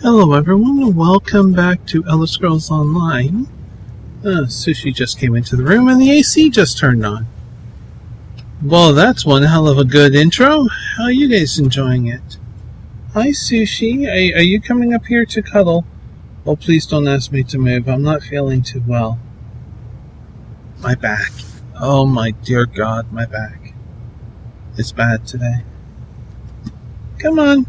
Hello everyone, and welcome back to Elder Scrolls Online. Sushi just came into the room and the AC just turned on. Well, that's one hell of a good intro. How are you guys enjoying it? Hi Sushi, are you coming up here to cuddle? Oh, please don't ask me to move, I'm not feeling too well. My back. Oh my dear God, my back. It's bad today. Come on.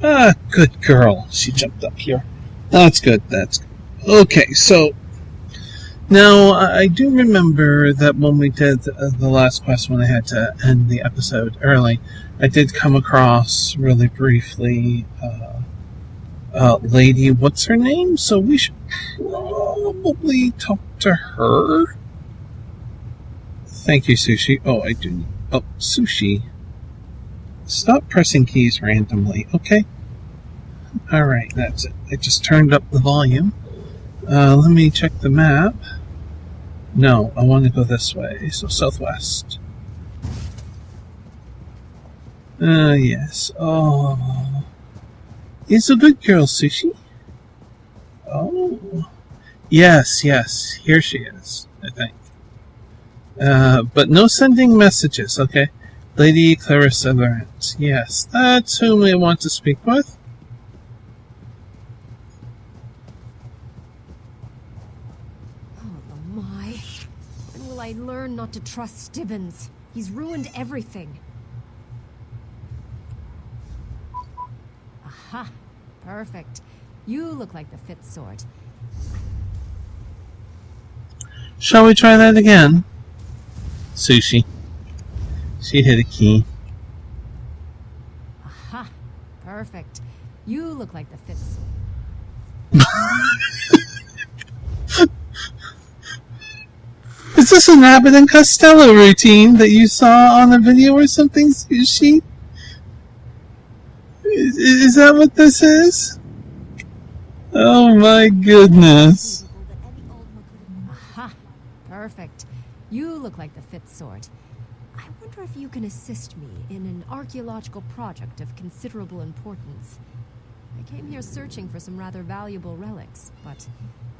Ah, good girl. She jumped up here. That's good. Okay, so now I do remember that when we did the last quest, when I had to end the episode early, I did come across really briefly lady, what's her name? So we should probably talk to her. Thank you, Sushi. Oh, I do. Oh, Sushi. Stop pressing keys randomly, okay? Alright, that's it. I just turned up the volume. Let me check the map. No, I want to go this way, so southwest. Yes. Oh. It's a good girl, Sushi. Oh. Yes, here she is, I think. But no sending messages, okay? Lady Clarissa Lawrence. Yes, that's whom I want to speak with. Oh my. When will I learn not to trust Stibbons? He's ruined everything. Aha! Perfect. You look like the fit sort. Shall we try that again? Sushi. She hit a key. Aha! Perfect. You look like the fit sort. Is this an Abbott and Costello routine that you saw on a video or something, Sushi? Is that what this is? Oh my goodness. Aha! Perfect. You look like the fit sort. I wonder if you can assist me in an archaeological project of considerable importance. I came here searching for some rather valuable relics, but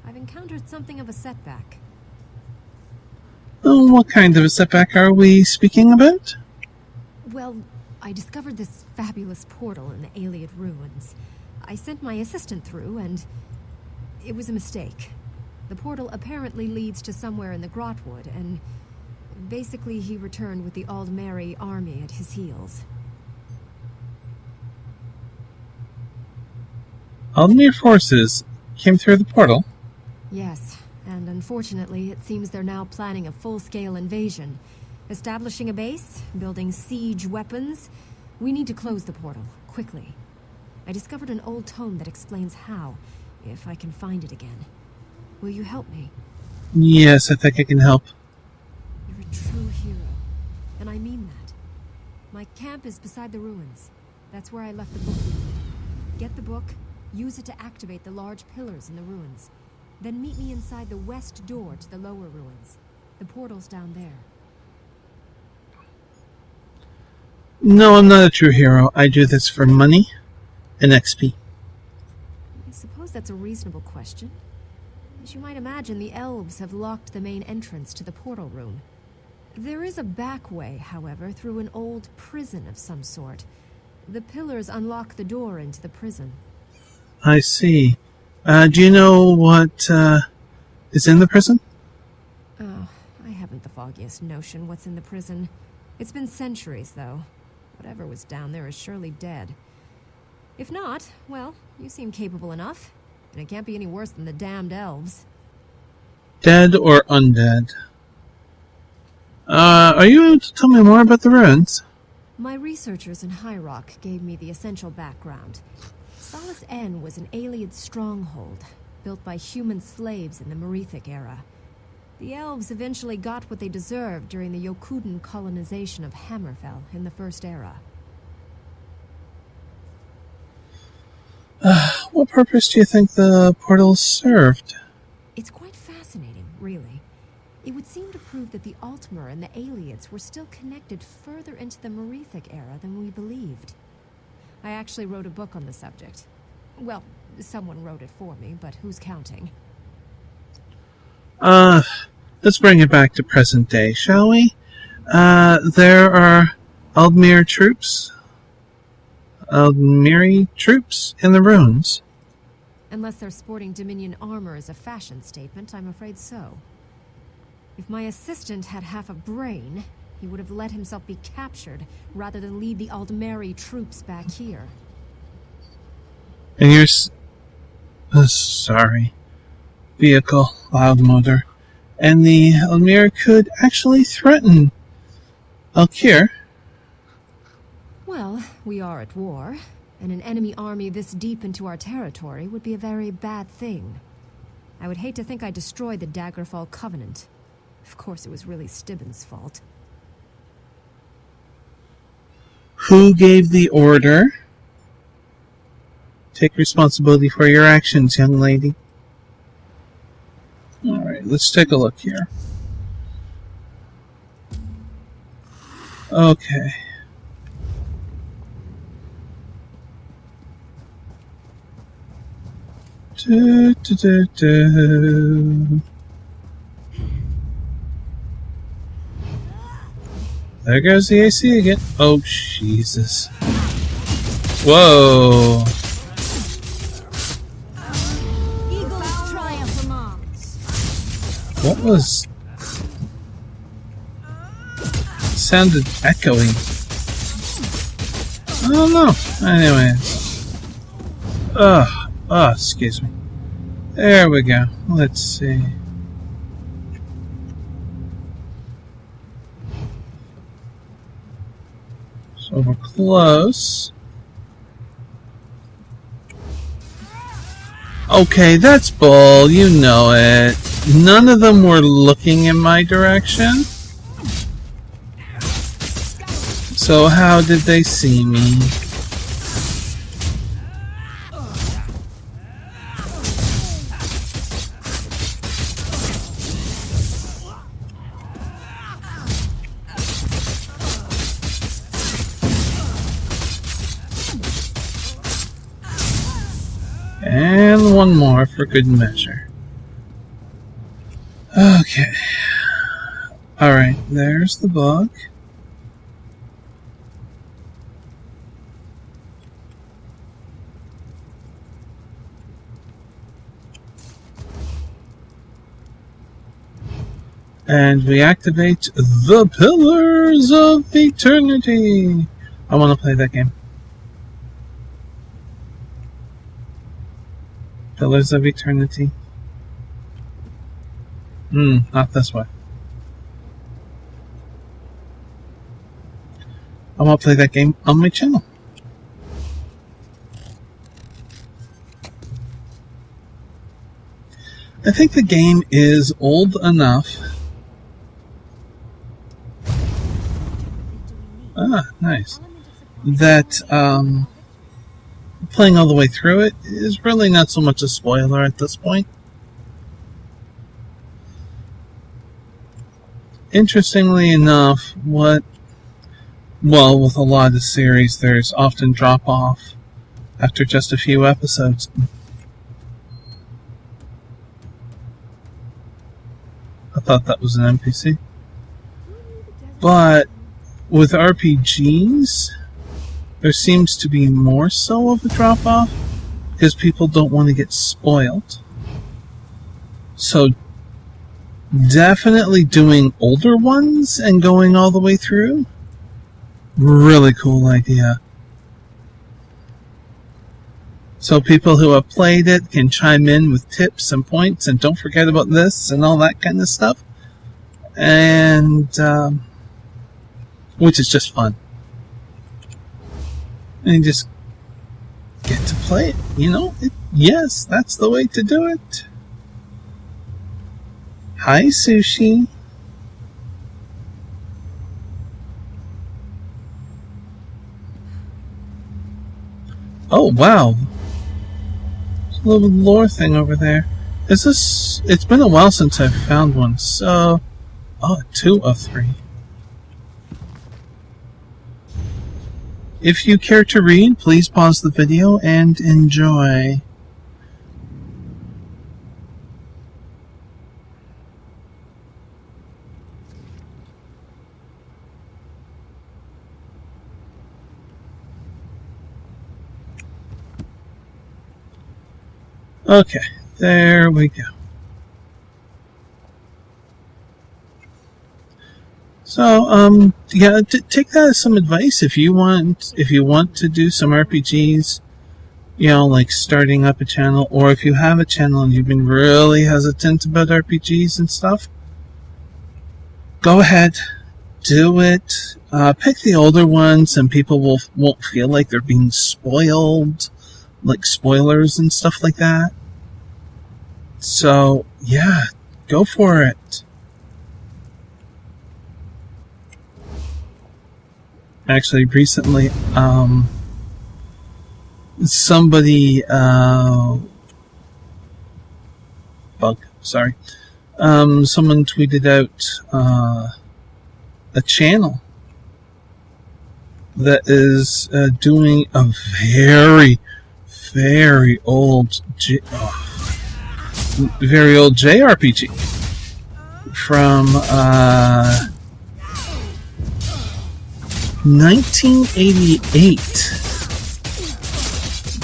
I've encountered something of a setback. Oh, what kind of a setback are we speaking about? Well, I discovered this fabulous portal in the Iliad ruins. I sent my assistant through, and it was a mistake. The portal apparently leads to somewhere in the Grotwood, and basically he returned with the Aldmeri army at his heels. Aldmere forces came through the portal? Yes, and unfortunately it seems they're now planning a full-scale invasion. Establishing a base, building siege weapons. We need to close the portal, quickly. I discovered an old tome that explains how, if I can find it again. Will you help me? Yes, I think I can help. You're a true hero, and I mean that. My camp is beside the ruins. That's where I left the book. Get the book, use it to activate the large pillars in the ruins. Then meet me inside the west door to the lower ruins. The portal's down there. No, I'm not a true hero. I do this for money and XP. I suppose that's a reasonable question. As you might imagine, the elves have locked the main entrance to the portal room. There is a back way, however, through an old prison of some sort. The pillars unlock the door into the prison. I see. Do you know what is in the prison? Oh, I haven't the foggiest notion what's in the prison. It's been centuries, though. Whatever was down there is surely dead. If not, well, you seem capable enough. And it can't be any worse than the damned elves. Dead or undead? Are you able to tell me more about the ruins? My researchers in High Rock gave me the essential background. Solace N was an Iliad stronghold, built by human slaves in the Merethic era. The elves eventually got what they deserved during the Yokudan colonization of Hammerfell in the First Era. What purpose do you think the portals served? It's quite fascinating, really. It would seem to prove that the Altmer and the Aliads were still connected further into the Merethic era than we believed. I actually wrote a book on the subject. Well, someone wrote it for me, but who's counting? Let's bring it back to present day, shall we? There are Aldmeri troops in the ruins. Unless they're sporting Dominion armor as a fashion statement, I'm afraid so. If my assistant had half a brain, he would have let himself be captured rather than lead the Aldmeri troops back here. And you're sorry. Vehicle, loud motor. And the Aldmeri could actually threaten Alkir. Well, we are at war, and an enemy army this deep into our territory would be a very bad thing. I would hate to think I destroyed the Daggerfall Covenant. Of course, it was really Stibben's fault. Who gave the order? Take responsibility for your actions, young lady. Alright, let's take a look here. Okay. There goes the AC again. Oh, Jesus. Whoa. Eagles triumph amongst. What was... sounded echoey. I don't know. Anyways. Excuse me. There we go. Let's see. So we're close. Okay, that's bull. You know it. None of them were looking in my direction. So how did they see me? And one more for good measure. Okay. Alright, there's the bug. And we activate the Pillars of Eternity. I want to play that game. Pillars of Eternity. Not this way. I want to play that game on my channel. I think the game is old enough. Nice. That, playing all the way through it is really not so much a spoiler at this point. Interestingly enough, with a lot of the series, there's often drop off after just a few episodes. I thought that was an NPC. But with RPGs, there seems to be more so of a drop-off because people don't want to get spoiled. So definitely doing older ones and going all the way through, really cool idea. So people who have played it can chime in with tips and points and don't forget about this and all that kind of stuff. And which is just fun. And you just get to play it, you know? Yes, that's the way to do it. Hi, Sushi. Oh, wow. There's a little lore thing over there. Is this... It's been a while since I've found one, so... Oh, 2 of 3. If you care to read, please pause the video and enjoy. Okay, there we go. So, yeah, take that as some advice if you want to do some RPGs, you know, like starting up a channel, or if you have a channel and you've been really hesitant about RPGs and stuff, go ahead, do it. Pick the older ones, and people won't feel like they're being spoiled, like spoilers and stuff like that. So, yeah, go for it. Somebody someone tweeted out a channel that is doing a very, very old JRPG from 1988.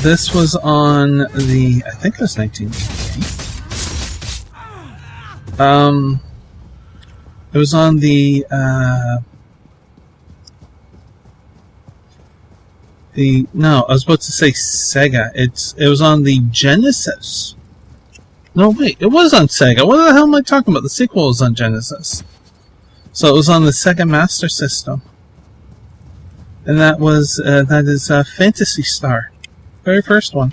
This was on the, I think it was 1988. It was on the no, I was about to say Sega. It was on the Genesis. No, wait, it was on Sega. What the hell am I talking about? The sequel was on Genesis. So it was on the Sega Master System. And that is Phantasy Star. Very first one.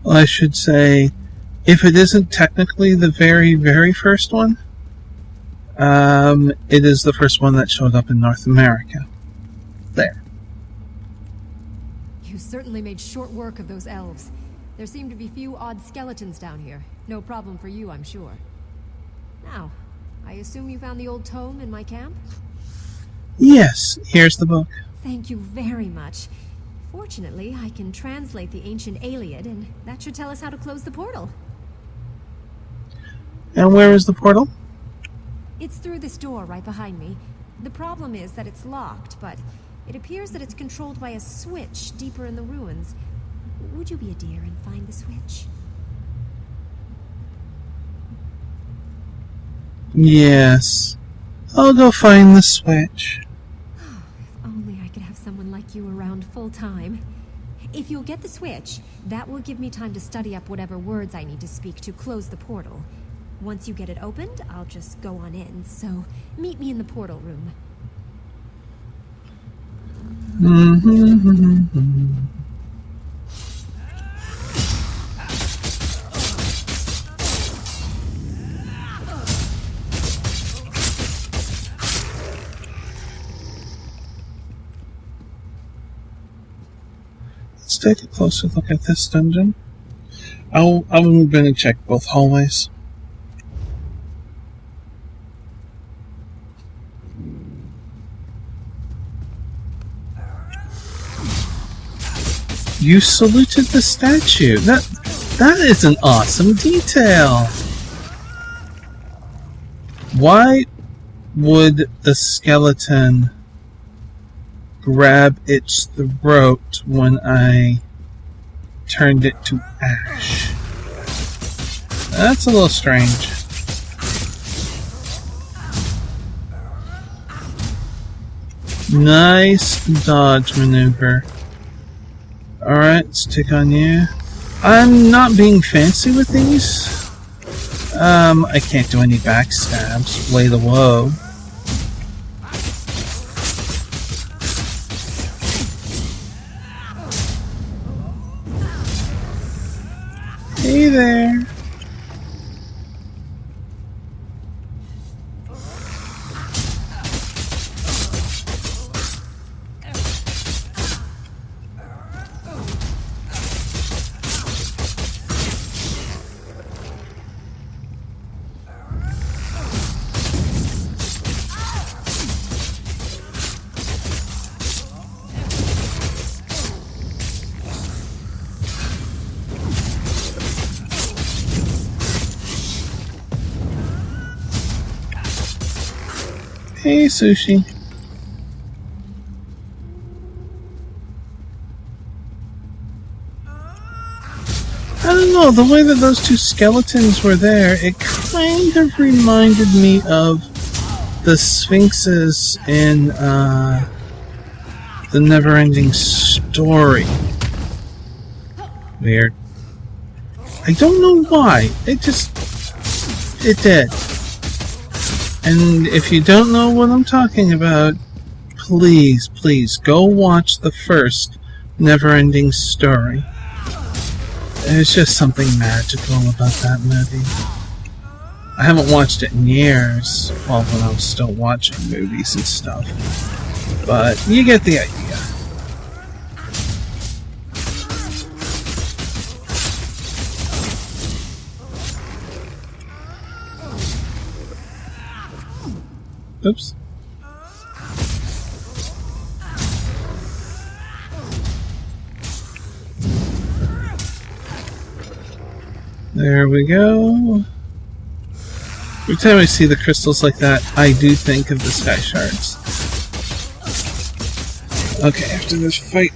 Well, I should say, if it isn't technically the very, very first one, it is the first one that showed up in North America. There. You certainly made short work of those elves. There seem to be few odd skeletons down here. No problem for you, I'm sure. Now, I assume you found the old tome in my camp? Yes, here's the book. Thank you very much. Fortunately, I can translate the ancient Iliad, and that should tell us how to close the portal. And where is the portal? It's through this door right behind me. The problem is that it's locked, but it appears that it's controlled by a switch deeper in the ruins. Would you be a dear and find the switch? Yes. I'll go find the switch. Someone like you around full time. If you'll get the switch, that will give me time to study up whatever words I need to speak to close the portal. Once you get it opened, I'll just go on in, so meet me in the portal room. Let's take a closer look at this dungeon. I'm going to check both hallways. You saluted the statue. That is an awesome detail. Why would a skeleton grab its throat when I turned it to ash? That's a little strange. Nice dodge maneuver. Alright, let's take on you. I'm not being fancy with these. I can't do any backstabs. Blade of Woe. Hey there. Hey, Sushi. I don't know, the way that those two skeletons were there, it kind of reminded me of the Sphinxes in the Neverending Story. Weird. I don't know why. It did. And if you don't know what I'm talking about, please go watch the first Neverending Story. There's just something magical about that movie. I haven't watched it in years, well, when I was still watching movies and stuff. But you get the idea. Oops. There we go. Every time I see the crystals like that, I do think of the sky shards. Okay, after this fight,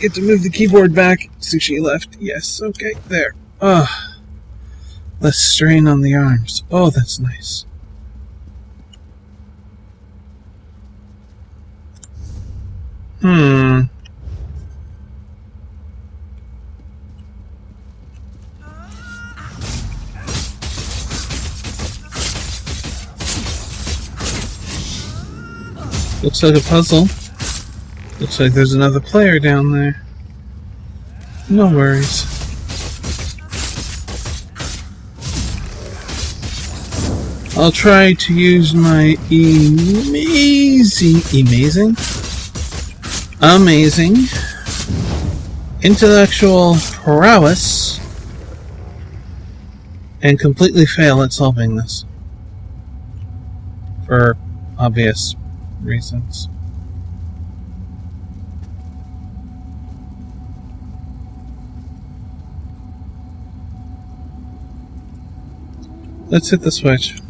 get to move the keyboard back. Sushi left. Yes, okay, there. Less strain on the arms. Oh, that's nice. Looks like a puzzle. Looks like there's another player down there. No worries. I'll try to use my amazing intellectual prowess and completely fail at solving this. For obvious reasons. Let's hit the switch.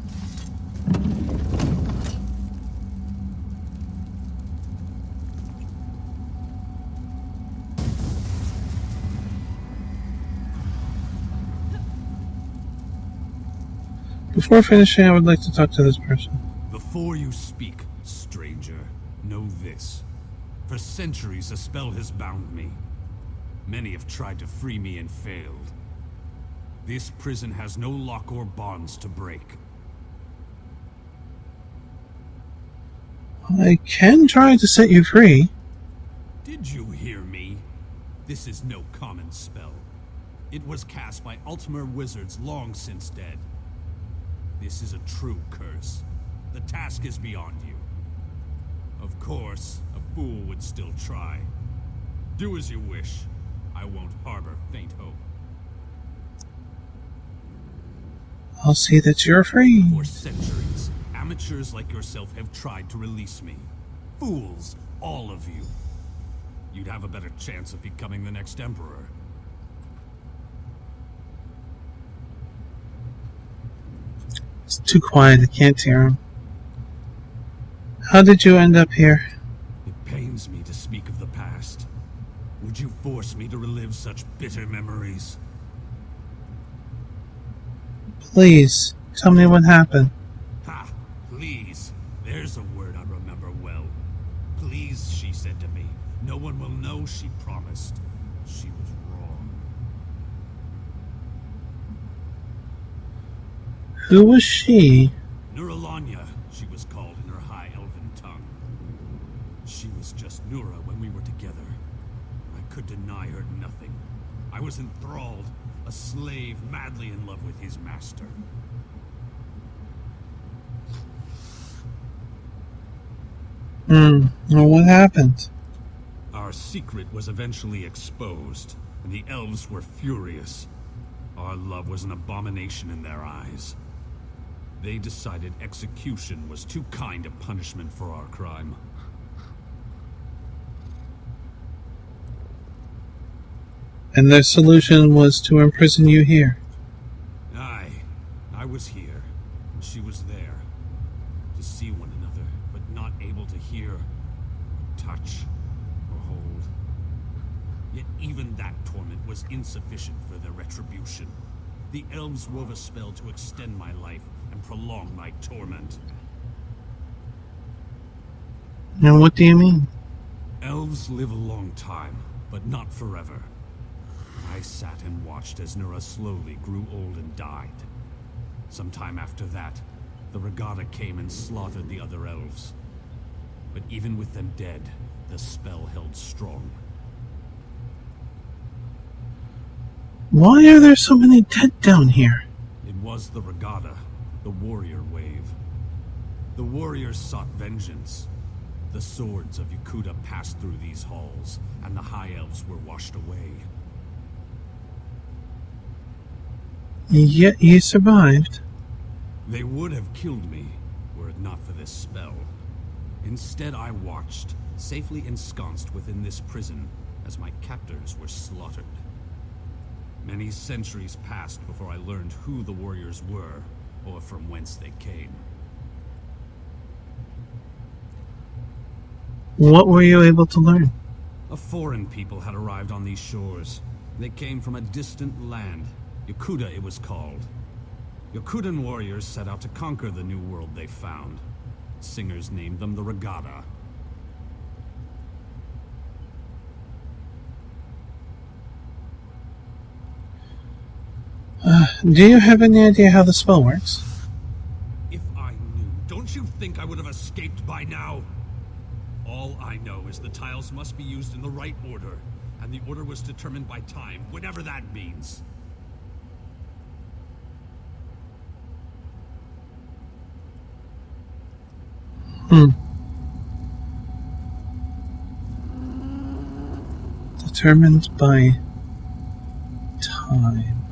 Before finishing, I would like to talk to this person. Before you speak, stranger, know this. For centuries, a spell has bound me. Many have tried to free me and failed. This prison has no lock or bonds to break. I can try to set you free. Did you hear me? This is no common spell. It was cast by Ultimate wizards long since dead. This is a true curse. The task is beyond you. Of course, a fool would still try. Do as you wish. I won't harbor faint hope. I'll see that you're free. For centuries, amateurs like yourself have tried to release me. Fools, all of you. You'd have a better chance of becoming the next emperor. It's too quiet, I can't hear him. How did you end up here? It pains me to speak of the past. Would you force me to relive such bitter memories? Please, tell me what happened. Ha! Please. There's a word I remember well. Please, she said to me. No one will know, she promised. She was wrong. Who was she? Nuralanya, she was called in her high elven tongue. She was just Nura when we were together. I could deny her nothing. I was enthralled, a slave madly in love with his master. Well, what happened? Our secret was eventually exposed, and the elves were furious. Our love was an abomination in their eyes. They decided execution was too kind a punishment for our crime. And their solution was to imprison you here. I was here, and she was there, to see one another, but not able to hear, or touch, or hold. Yet even that torment was insufficient for their retribution. The elves wove a spell to extend my life and prolong my torment. And what do you mean? Elves live a long time, but not forever. I sat and watched as Nura slowly grew old and died. Sometime after that, the Regatta came and slaughtered the other elves. But even with them dead, the spell held strong. Why are there so many dead down here? It was the Regatta, the warrior wave. The warriors sought vengeance. The swords of Yakuta passed through these halls, and the High Elves were washed away. Yet you survived. They would have killed me, were it not for this spell. Instead, I watched, safely ensconced within this prison, as my captors were slaughtered. Many centuries passed before I learned who the warriors were, or from whence they came. What were you able to learn? A foreign people had arrived on these shores. They came from a distant land. Yakuta, it was called. Yakutan warriors set out to conquer the new world they found. Singers named them the Regatta. Do you have any idea how the spell works? If I knew, don't you think I would have escaped by now? All I know is the tiles must be used in the right order, and the order was determined by time, whatever that means. Determined by time.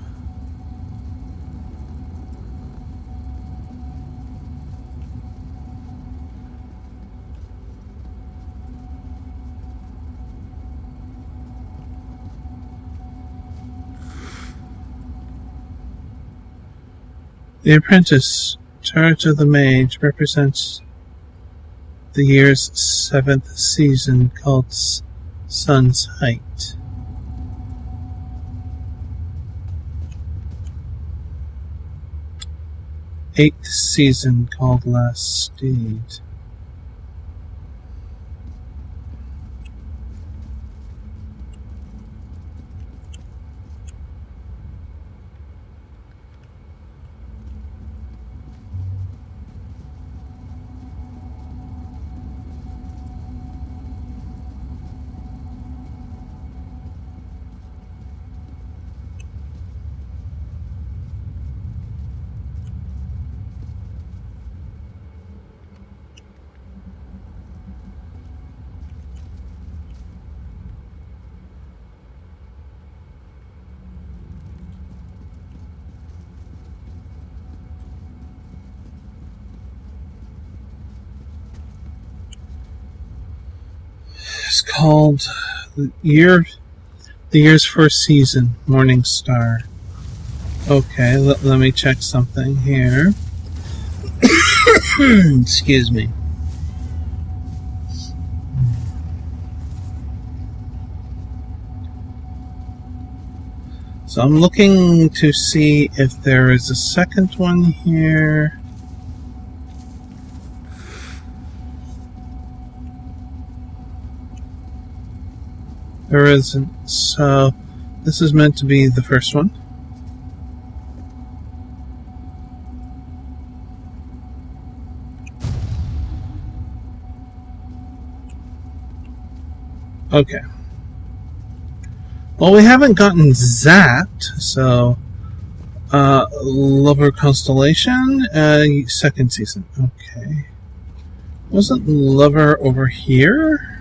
The apprentice, charge of the mage, represents the year's 7th season, called Sun's Height. Eighth season, called Last Steed. It's called the year's first season, Morning Star. Okay, let me check something here. Excuse me. So I'm looking to see if there is a second one here. There isn't, so this is meant to be the first one. Okay. Well, we haven't gotten zapped, so Lover Constellation, second season. Okay. Wasn't Lover over here?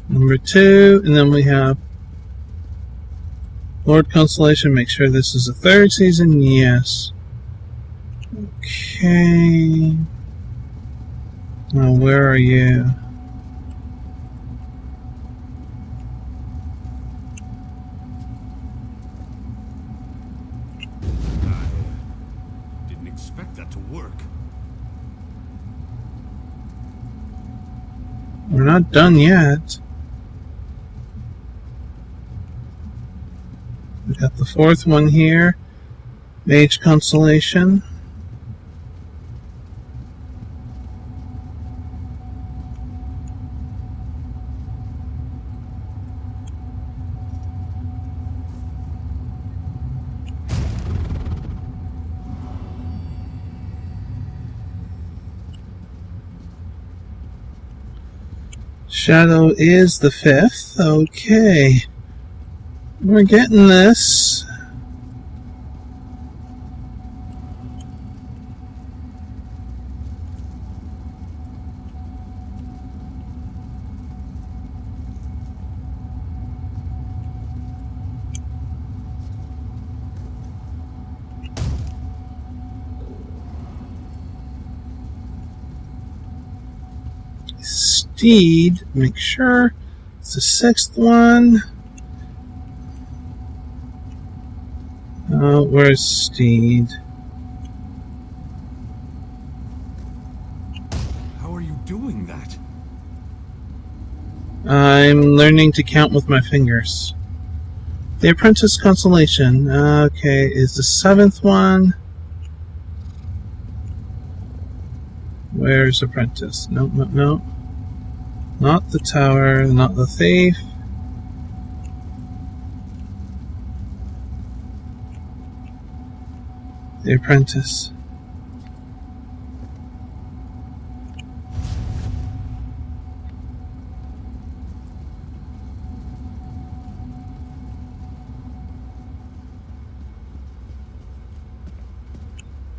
Number 2, and then we have Lord Constellation. Make sure this is the third season. Yes. Okay. Now, where are you? I didn't expect that to work. We're not done yet. We got the fourth one here. Mage Constellation. Shadow is the fifth. Okay. We're getting this. Steed, make sure it's the sixth one. Where's Steed? How are you doing that? I'm learning to count with my fingers. The Apprentice Constellation. Okay, is the seventh one. Where's Apprentice? Nope, nope, nope. Not the tower, not the thief. The Apprentice.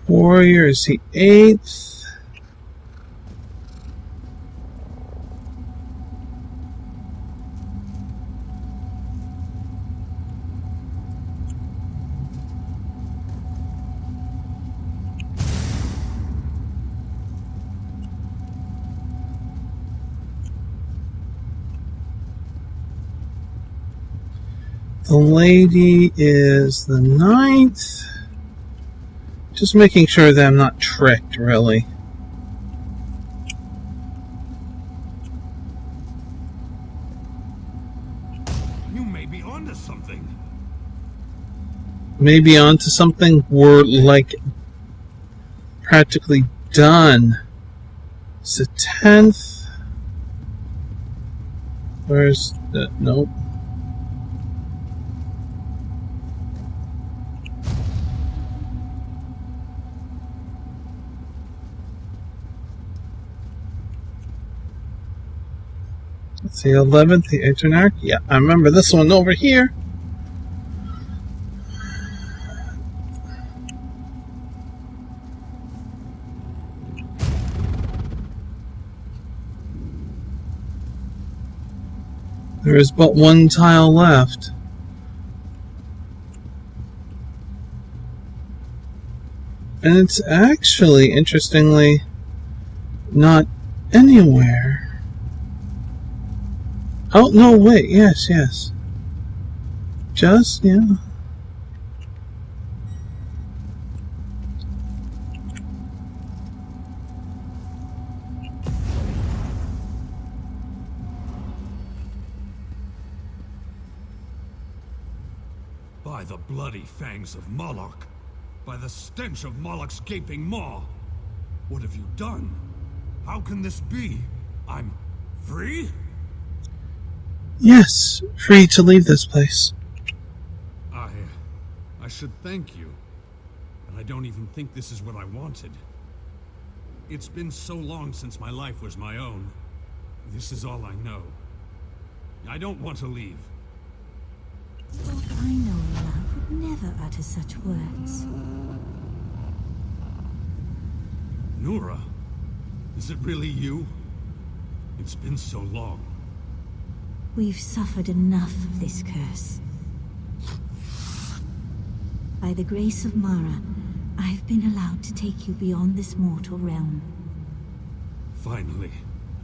Warrior is the eighth. The lady is the ninth. Just making sure that I'm not tricked, really. You may be onto something. Maybe onto something. We're like practically done. It's the 10th. Where's the... Nope. It's the 11th, the Eternarch. Yeah, I remember this one over here. There is but one tile left. And it's actually, interestingly, not anywhere. Oh, no, wait, yes, yes. Just, yeah. By the bloody fangs of Moloch. By the stench of Moloch's gaping maw. What have you done? How can this be? I'm free? Yes, free to leave this place. should thank you, but I don't even think this is what I wanted. It's been so long since my life was my own. This is all I know. I don't want to leave. Thought I know love would never utter such words. Nora, is it really you? It's been so long. We've suffered enough of this curse. By the grace of Mara, I've been allowed to take you beyond this mortal realm. Finally,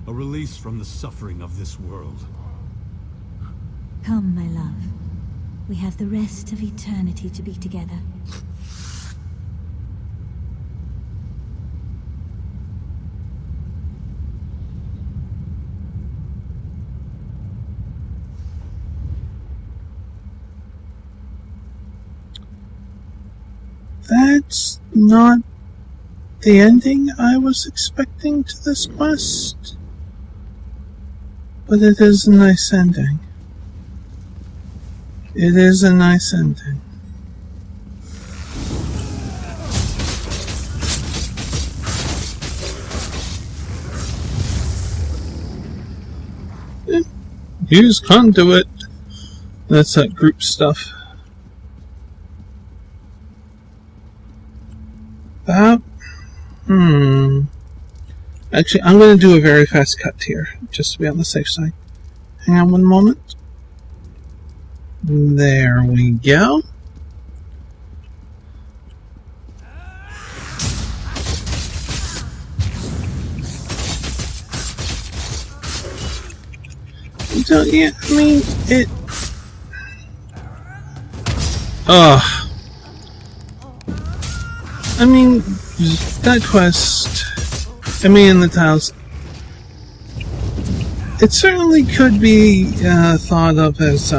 a release from the suffering of this world. Come, my love. We have the rest of eternity to be together. That's not the ending I was expecting to this quest, but it is a nice ending. It is a nice ending. Use conduit. That's that group stuff. Actually, I'm going to do a very fast cut here, just to be on the safe side. Hang on one moment. There we go. So, yeah, I mean, it... I mean, that quest, in the tiles, it certainly could be thought of as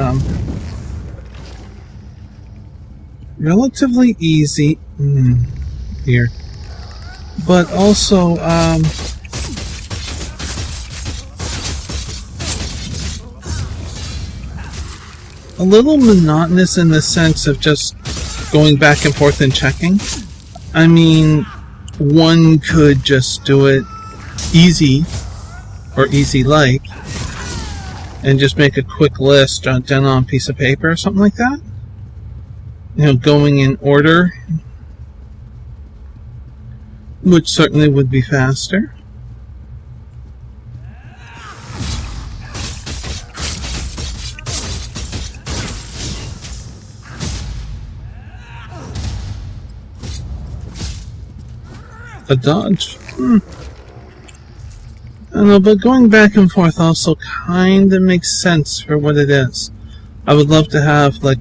relatively easy here, but also a little monotonous in the sense of just going back and forth and checking. I mean, one could just do it easy, or easy-like, and just make a quick list down on a piece of paper or something like that. You know, going in order, which certainly would be faster. A dodge. I don't know, but going back and forth also kind of makes sense for what it is. I would love to have like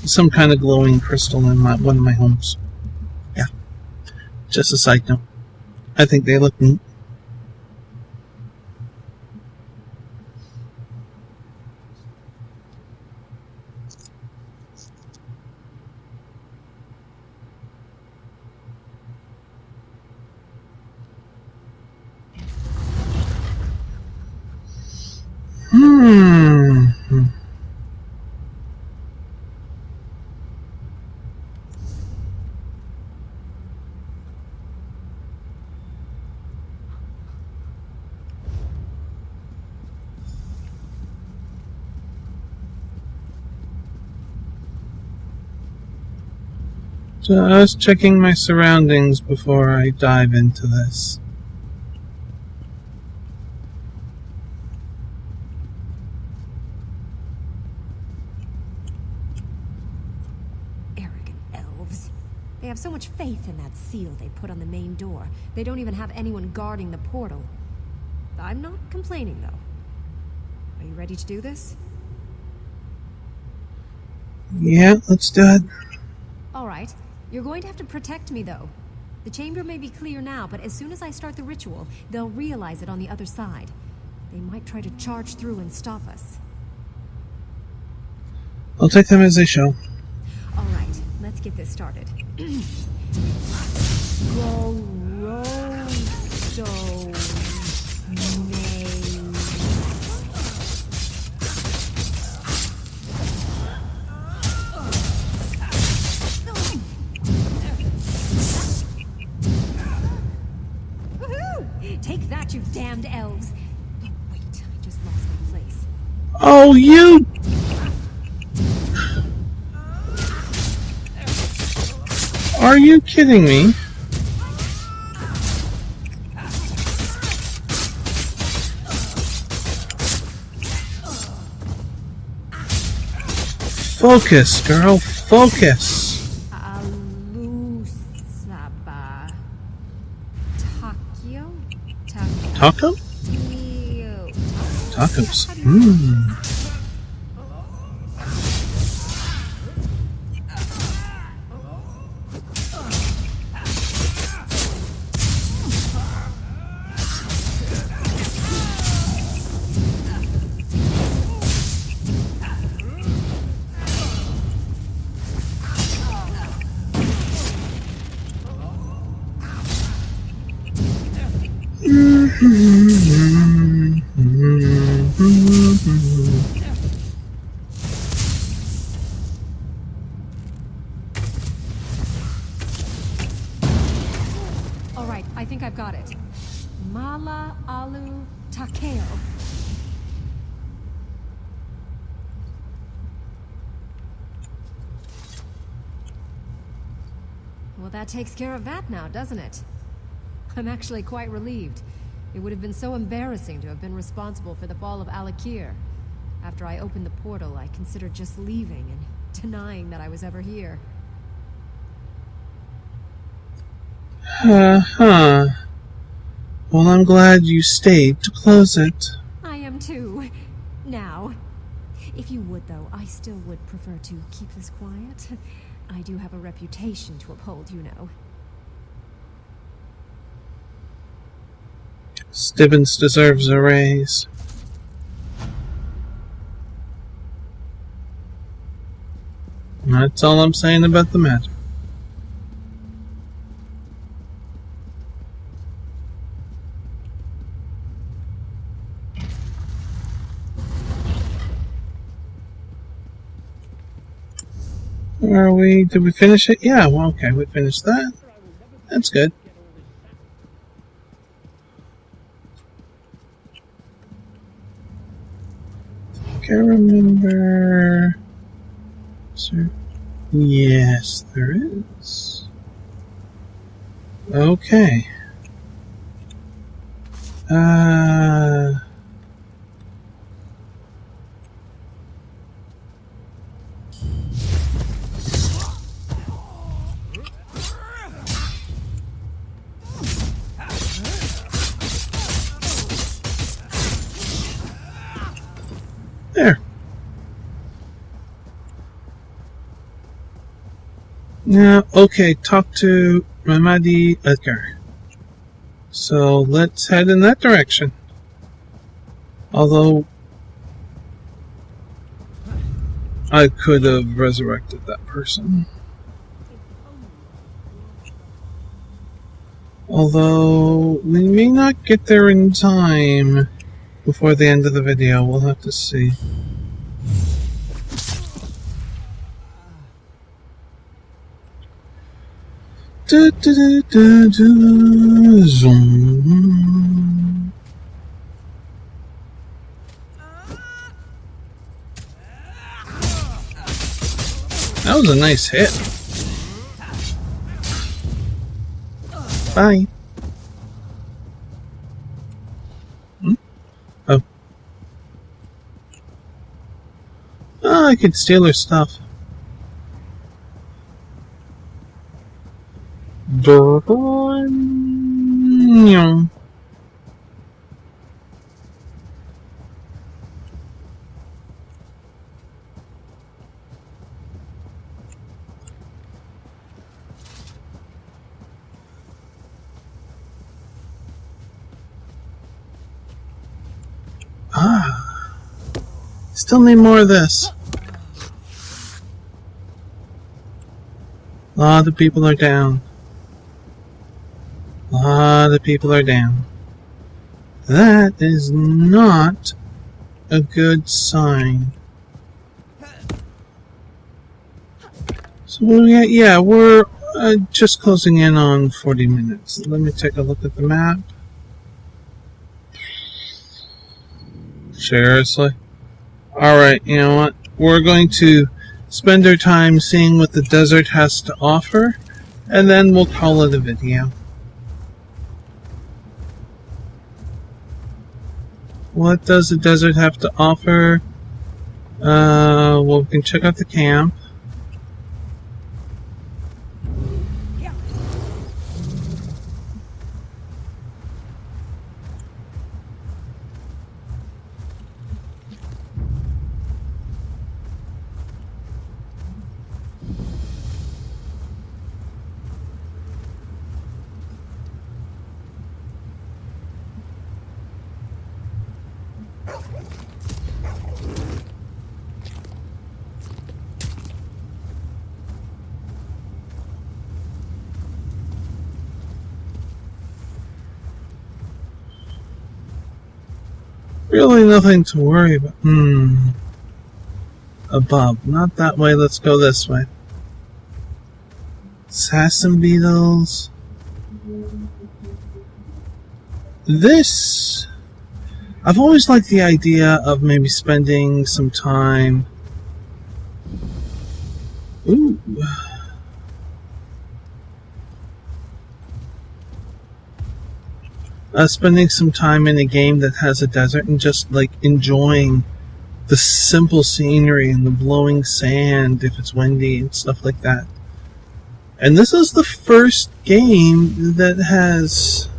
some kind of glowing crystal in one of my homes. Yeah, just a side note. I think they look neat. Just checking my surroundings before I dive into this. Arrogant elves. They have so much faith in that seal they put on the main door. They don't even have anyone guarding the portal. I'm not complaining, though. Are you ready to do this? Yeah, let's do it. All right. You're going to have to protect me, though. The chamber may be clear now, but as soon as I start the ritual, they'll realize it on the other side. They might try to charge through and stop us. I'll take them as they show. All right, let's get this started. Oh, you... Are you kidding me? Focus, girl, focus. Alusaba. Takio? Taco? Tacos. Mmm. All right, I think I've got it. Mala alu takeo. Well, that takes care of that now, doesn't it? I'm actually quite relieved. It would have been so embarrassing to have been responsible for the fall of Alakir. After I opened the portal, I considered just leaving and denying that I was ever here. Well, I'm glad you stayed to close it. I am too. Now. If you would, though, I still would prefer to keep this quiet. I do have a reputation to uphold, you know. Stibbins deserves a raise. That's all I'm saying about the matter. Are we? Did we finish it? Yeah, well, okay, we finished that. That's good. Can't remember. Sir. Yes, there is. Okay. There. Now, okay, talk to Ramadi Edgar. So let's head in that direction. Although I could have resurrected that person. Although we may not get there in time before the end of the video. We'll have to see. Zoom. That was a nice hit. Bye. Oh. Oh, I could steal her stuff. Still need more of this. A lot of people are down. A lot of people are down. That is not a good sign. So what do we got? Yeah, we're just closing in on 40 minutes. Let me take a look at the map. Seriously? Alright, you know what? We're going to spend our time seeing what the desert has to offer, and then we'll call it a video. What does the desert have to offer? Well, we can check out the camp. Really nothing to worry about. Above. Not that way, let's go this way. Assassin beetles. This... I've always liked the idea of maybe spending some time... Ooh... spending some time in a game that has a desert and just like enjoying the simple scenery and the blowing sand if it's windy and stuff like that. And this is the first game that has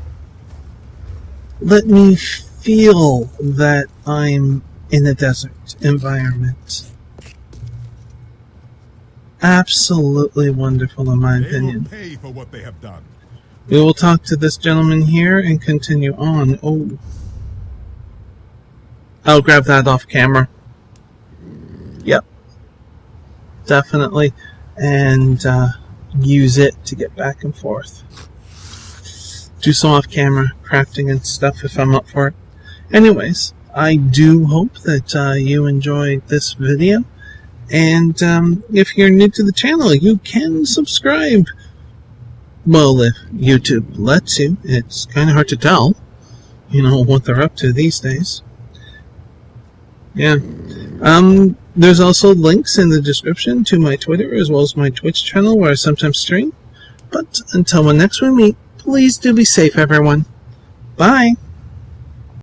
let me feel that I'm in a desert environment. Absolutely wonderful in my opinion. They will pay for what they have done. We will talk to this gentleman here and continue on. Oh. I'll grab that off camera. Yep. Definitely. And use it to get back and forth. Do some off camera crafting and stuff if I'm up for it. Anyways, I do hope that you enjoyed this video. And if you're new to the channel, you can subscribe. Well, if YouTube lets you. It's kind of hard to tell, you know, what they're up to these days. Yeah. There's also links in the description to my Twitter as well as my Twitch channel where I sometimes stream. But until next we meet, please do be safe, everyone. Bye.